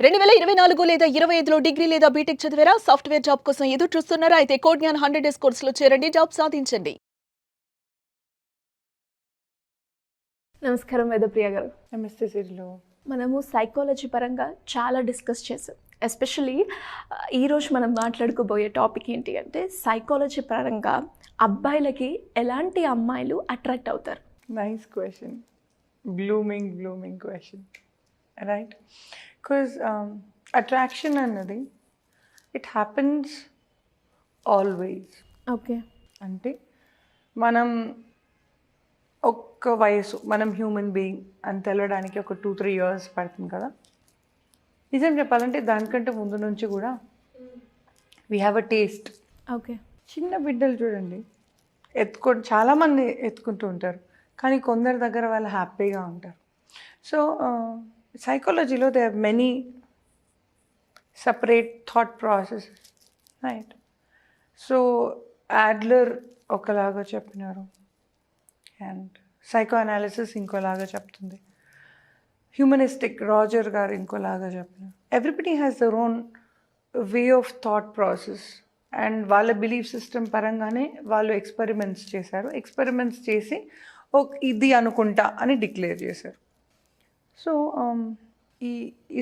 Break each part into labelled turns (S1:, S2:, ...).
S1: 2024 లేదా 25లో డిగ్రీ లేదా బీటెక్ చదివారా? సాఫ్ట్‌వేర్ జాబ్ కోసం ఎదురు చూస్తున్నారా? అయితే కోడ్ జ్ఞాన్ 100 డేస్ కోర్సులో చేరండి. జాబ్ సాధించండి. నమస్కారం వేదప్రియ గారు.
S2: నమస్తే సిరిలో.
S1: మనము సైకాలజీ పరంగా చాలా డిస్కస్ చేసాం. ఎస్పెషల్లీ ఈరోజు మనం మాట్లాడుకోబోయే టాపిక్ ఏంటి అంటే సైకాలజీ పరంగా అబ్బాయిలకి ఎలాంటి అమ్మాయిలు అట్రాక్ట్ అవుతారు?
S2: Nice question. Blooming question, right? Because attraction అన్నది ఇట్ హ్యాపెన్స్ ఆల్వేస్.
S1: ఓకే.
S2: అంటే మనం ఒక్క వయసు, మనం హ్యూమన్ బీయింగ్ అని తెలవడానికి ఒక 2-3 years పడుతుంది కదా. నిజం చెప్పాలంటే దానికంటే ముందు నుంచి కూడా we have a taste.
S1: Okay.
S2: చిన్న బిడ్డలు చూడండి, చాలామంది ఎత్తుకుంటూ ఉంటారు, కానీ కొందరి దగ్గర వాళ్ళు హ్యాపీగా ఉంటారు. సో సైకాలజీలో they have many separate thought processes, right? So Adler ఒకలాగా చెప్పినారు అండ్ సైకో అనాలిసిస్ ఇంకోలాగా చెప్తుంది, హ్యూమనిస్టిక్ రాజర్ గారు ఇంకోలాగా చెప్పినారు. Everybody has their own way of thought process and వాళ్ళ బిలీఫ్ సిస్టమ్ పరంగానే వాళ్ళు ఎక్స్పెరిమెంట్స్ చేశారు. ఎక్స్పెరిమెంట్స్ చేసి ఇది అనుకుంటా అని డిక్లేర్ చేశారు. సో ఈ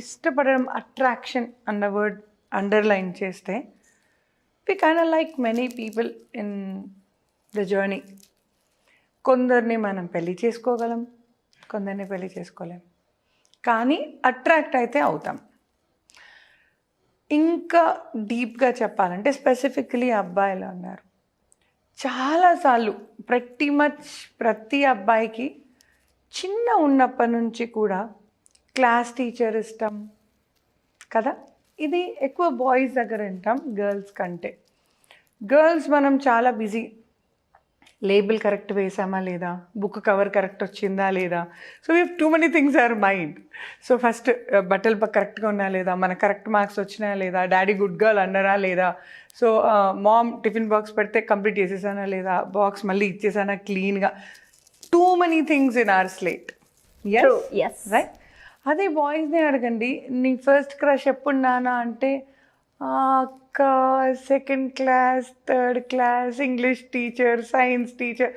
S2: ఇష్టపడడం, అట్రాక్షన్ అన్న వర్డ్ అండర్లైన్ చేస్తే we kind of like many people in the journey. కొందరిని మనం పెళ్లి చేసుకోగలం, కొందరిని పెళ్లి చేసుకోలేం, కానీ అట్రాక్ట్ అయితే అవుతాం. ఇంకా డీప్గా చెప్పాలంటే స్పెసిఫికలీ అబ్బాయిలు అన్నారు, చాలాసార్లు ప్రతి అబ్బాయికి చిన్న ఉన్నప్పటి నుంచి కూడా క్లాస్ టీచర్ ఇష్టం కదా. ఇది ఎక్కువ బాయ్స్ దగ్గర వింటాం గర్ల్స్ కంటే. గర్ల్స్ మనం చాలా బిజీ, లేబుల్ కరెక్ట్ వేసామా లేదా, బుక్ కవర్ కరెక్ట్ వచ్చిందా లేదా, so we have too many things our mind. So first బట్టలు కరెక్ట్గా ఉన్నా లేదా, మన కరెక్ట్ మార్క్స్ వచ్చినాయా లేదా, డాడీ గుడ్ గర్ల్ అన్నారా లేదా, సో మామ్ టిఫిన్ బాక్స్ పెడితే కంప్లీట్ చేసేసానా లేదా, బాక్స్ మళ్ళీ ఇచ్చేసానా క్లీన్గా. Two many things in our slate.
S1: Yes.
S2: Right? అదే బాయ్స్ని అడగండి, నీ ఫస్ట్ క్రష్ ఎప్పుడు నానా అంటే అక్క, second class, third class, English teacher, science teacher.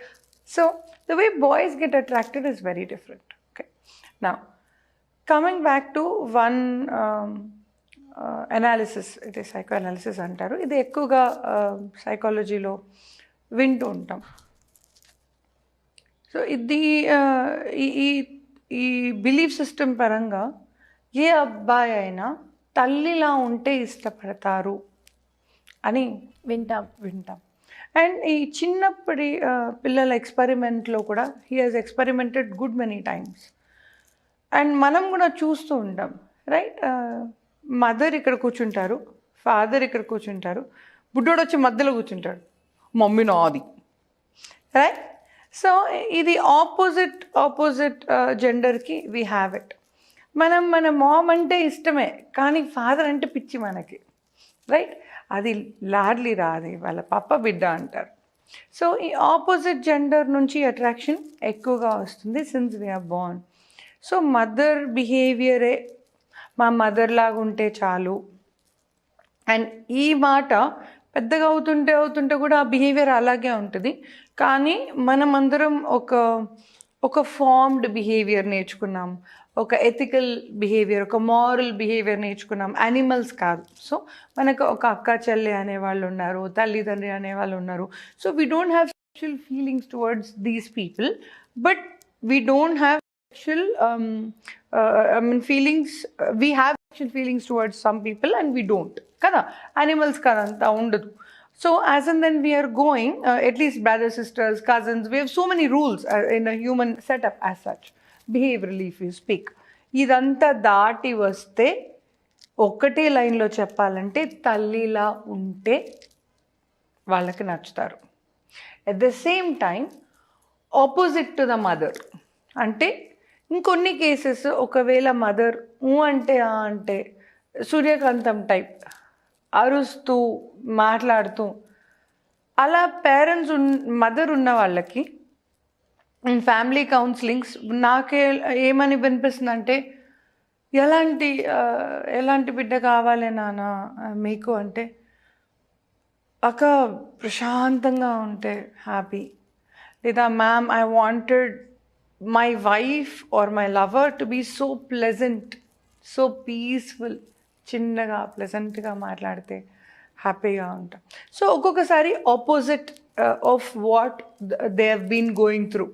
S2: So the way boys get attracted is very different. Okay, now coming back to one analysis, ఇది psycho analysis అంటారు. ఇది ఎక్కువగా సైకాలజీలో వింటూ ఉంటాం. సో ఇది ఈ బిలీఫ్ సిస్టమ్ పరంగా ఏ అబ్బాయి అయినా తల్లిలా ఉంటే ఇష్టపడతారు అని వింటాం. అండ్ ఈ చిన్నప్పటి పిల్లల ఎక్స్పెరిమెంట్లో కూడా he has experimented good many times. And మనం కూడా చూస్తూ ఉంటాం, రైట్? మదర్ ఇక్కడ కూర్చుంటారు, ఫాదర్ ఇక్కడ కూర్చుంటారు, బుడ్డోడు వచ్చి మధ్యలో కూర్చుంటాడు, మమ్మీ నాది, రైట్? సో ఇది ఆపోజిట్ జెండర్కి వీ హ్యావ్ ఇట్. మన మామ్ అంటే ఇష్టమే, కానీ ఫాదర్ అంటే పిచ్చి మనకి, రైట్? అది లాడ్లీ రాది, వాళ్ళ పప్ప బిడ్డ అంటారు. సో ఈ ఆపోజిట్ జెండర్ నుంచి అట్రాక్షన్ ఎక్కువగా వస్తుంది since we are born. So mother బిహేవియరే మా మదర్ లాగా ఉంటే చాలు. అండ్ ఈ మాట పెద్దగా అవుతుంటే కూడా ఆ బిహేవియర్ అలాగే ఉంటుంది. కానీ మనమందరం ఒక ఫార్మ్డ్ బిహేవియర్ నేర్చుకున్నాం, ఒక ఎథికల్ బిహేవియర్, ఒక మారల్ బిహేవియర్ నేర్చుకున్నాం, యానిమల్స్ కాదు. సో మనకు ఒక అక్క చెల్లి అనేవాళ్ళు ఉన్నారు, తల్లిదండ్రి అనేవాళ్ళు ఉన్నారు. So we don't have sexual feelings towards these people, but we don't have sexual feelings. We have sexual feelings towards some people and we don't కదా. యానిమల్స్ కదా అంతా ఉండదు. So as and then we are going, at least brothers, sisters, cousins, we have so many rules in a human setup as such, behaviorally if you speak. ఇదంతా దాటి వస్తే ఒక్కటే లైన్లో చెప్పాలంటే తల్లిలా ఉంటే వాళ్ళకి నచ్చుతారు. At the same time opposite to the mother అంటే ఇంకొన్ని కేసెస్ ఒకవేళ మదర్ అంటే సూర్యకాంతం టైప్ అరుస్తూ మాట్లాడుతూ అలా పేరెంట్స్ మదర్ ఉన్న వాళ్ళకి ఫ్యామిలీ కౌన్సిలింగ్స్ నాకే ఏమని వినిపిస్తుంది అంటే ఎలాంటి బిడ్డ కావాలి నాన్న మీకు అంటే, అక్క ప్రశాంతంగా ఉంటే హ్యాపీ, లేదా ma'am I wanted my wife or my lover to be so pleasant, so peaceful, చిన్నగా ప్లెజెంట్గా మాట్లాడితే హ్యాపీగా ఉంటాం. సో ఒక్కొక్కసారి opposite of what they have been going through.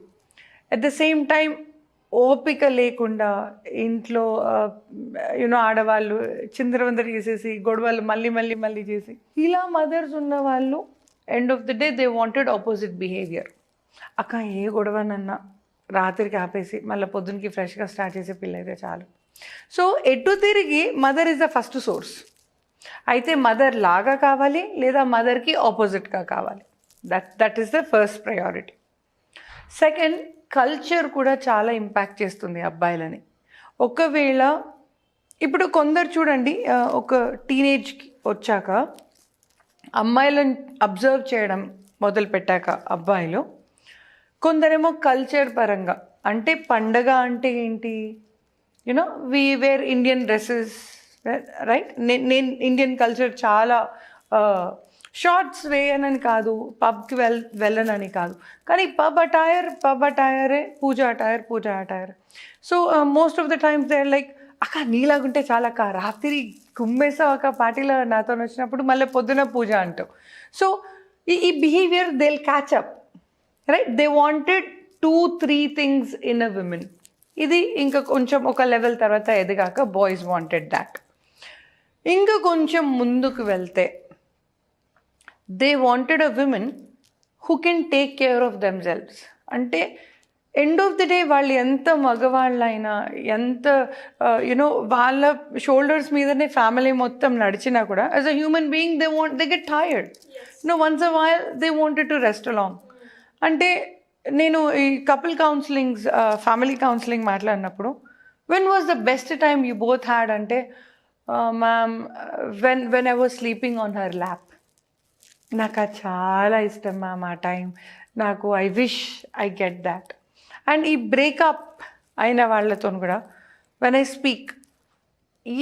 S2: At the same time ఓపిక లేకుండా ఇంట్లో ఆడవాళ్ళు చిందరవందర చేసేసి గొడవలు మళ్ళీ చేసి, ఇలా మదర్స్ ఉన్న వాళ్ళు end of the day they wanted opposite behaviour. అక్క ఏ గొడవనన్నా రాత్రికి ఆపేసి మళ్ళీ పొద్దునకి ఫ్రెష్గా స్టార్ట్ చేసే పిల్ల అయితే చాలు. సో ఎటు తిరిగి mother is the first source. అయితే మదర్ లాగా కావాలి, లేదా మదర్కి ఆపోజిట్గా కావాలి. That is the first priority. Second, culture కూడా చాలా ఇంపాక్ట్ చేస్తుంది అబ్బాయిలని. ఒకవేళ ఇప్పుడు కొందరు చూడండి, ఒక టీనేజ్కి వచ్చాక అమ్మాయిలను అబ్జర్వ్ చేయడం మొదలు పెట్టాక అబ్బాయిలు, కొందరేమో కల్చర్ పరంగా, అంటే పండగ అంటే ఏంటి, we wear Indian dresses, right. నేను ఇండియన్ కల్చర్ చాలా షార్ట్స్ వేయనని కాదు, పబ్కి వెళ్ళనని కాదు, కానీ పబ్ అటైరే, puja attire. So most of the times they like, అక్క నీలాగుంటే చాలా అక్క, రాత్రి కుమ్మేసావు అక్క పార్టీలో నాతో వచ్చినప్పుడు, మళ్ళీ పొద్దున పూజ అంటావు. సో ఈ behaviour they will catch up, right. They wanted 2-3 things in a women. ఇది ఇంకా కొంచెం ఒక లెవెల్ తర్వాత ఎదిగాక బాయ్స్ వాంటెడ్ దాట్. ఇంకా కొంచెం ముందుకు వెళ్తే they wanted a women who can take care of themselves. అంటే ఎండ్ ఆఫ్ ది డే వాళ్ళు ఎంత మగవాళ్ళైనా, ఎంత వాళ్ళ షోల్డర్స్ మీదనే ఫ్యామిలీ మొత్తం నడిచినా కూడా as a human being they get tired. Once a while they wanted to rest along. అంటే నేను ఈ కపుల్ కౌన్సిలింగ్స్, ఫ్యామిలీ కౌన్సిలింగ్ మాట్లాడినప్పుడు, when was the best time you both had అంటే, ma'am when I was sleeping on her lap. నాకు అది చాలా ఇష్టం ma'am ఆ టైం, నాకు I wish I get that. And ఈ బ్రేకప్ అయిన వాళ్ళతో కూడా వెన్ ఐ స్పీక్,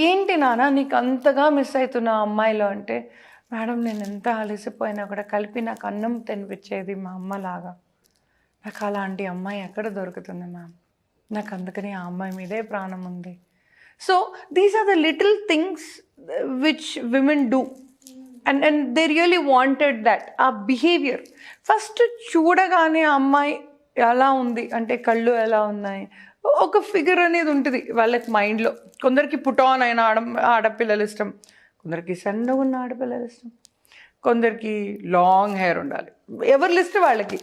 S2: ఏంటి నాన్న నీకు అంతగా మిస్ అవుతున్నా అమ్మాయిలో అంటే, మేడం నేను ఎంత అలసిపోయినా కూడా కలిపి నాకు అన్నం తినిపించేది మా అమ్మలాగా, నాకు అలాంటి అమ్మాయి ఎక్కడ దొరుకుతుంది మ్యామ్, నాకు అందుకని ఆ అమ్మాయి మీదే ప్రాణం ఉంది. So these are the little things which women do, and they really wanted that. ఆ బిహేవియర్ ఫస్ట్ చూడగానే ఆ అమ్మాయి ఎలా ఉంది అంటే, కళ్ళు ఎలా ఉన్నాయి, ఒక ఫిగర్ అనేది ఉంటుంది వాళ్ళకి మైండ్లో. కొందరికి పుటాన్ అయిన ఆడపిల్లలు ఇష్టం, కొందరికి సన్నగా ఉన్న ఆడపిల్లలు ఇష్టం, కొందరికి లాంగ్ హెయిర్ ఉండాలి, ఎవరి లిస్ట్ వాళ్ళకి.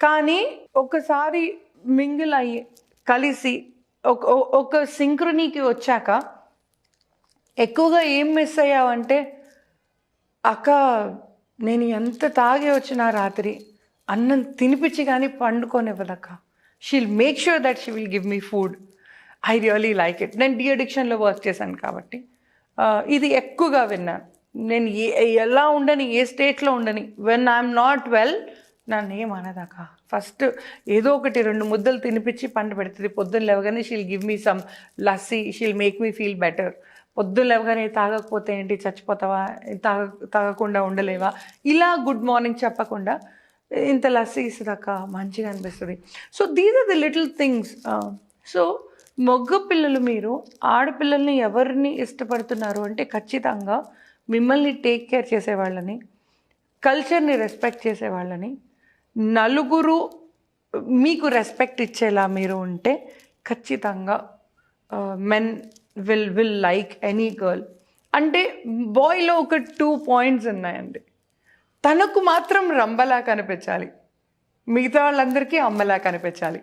S2: కానీ ఒకసారి మింగిల్ అయ్యి కలిసి ఒక సింక్రనీకి వచ్చాక ఎక్కువగా ఏం మిస్ అయ్యావంటే, అక్క నేను ఎంత తాగి వచ్చిన రాత్రి అన్నం తినిపించి కానీ పండుకోనివ్వదక్క, she'll make sure that she will give me food, I really like it. నేను డీ అడిక్షన్లో వర్క్ చేశాను కాబట్టి ఇది ఎక్కువగా విన్నాను. నేను ఎలా ఉండని, ఏ స్టేట్లో ఉండని, వెన్ ఐఎమ్ నాట్ వెల్ నన్ను ఏమనదాకా ఫస్ట్ ఏదో ఒకటి 2 ముద్దలు తినిపించి పండు పెడుతుంది. పొద్దున్న లేవగానే she'll give me some lassi, she'll make me feel better. పొద్దున్న లేవగానే తాగకపోతే ఏంటి చచ్చిపోతావా, తాగకుండా ఉండలేవా, ఇలా గుడ్ మార్నింగ్ చెప్పకుండా ఇంత లస్సీ ఇస్తుందాక మంచిగా అనిపిస్తుంది. So these are the little things. So మగ పిల్లలు, మీరు ఆడపిల్లల్ని ఎవరిని ఇష్టపడుతున్నారు అంటే ఖచ్చితంగా మిమ్మల్ని టేక్ కేర్ చేసేవాళ్ళని, కల్చర్ని రెస్పెక్ట్ చేసేవాళ్ళని, నలుగురు మీకు రెస్పెక్ట్ ఇచ్చేలా మీరు ఉంటే ఖచ్చితంగా men will like any girl. అంటే బాయ్లో ఒక 2 పాయింట్స్ ఉన్నాయండి. తనకు మాత్రం రంబలా కనిపించాలి, మిగతా వాళ్ళందరికీ అమ్మలా కనిపించాలి.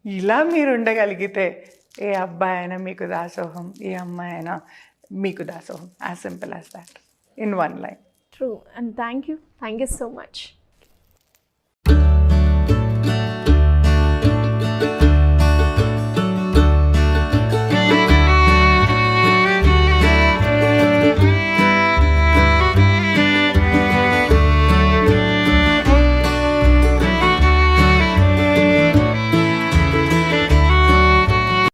S2: ఇలా మీరు ఉండగలిగితే ఏ అబ్బాయి అయినా మీకు దాసోహం, ఏ అమ్మాయి అయినా మీకు దాసోహం. As simple as that in 1 line.
S1: True, and thank you so much.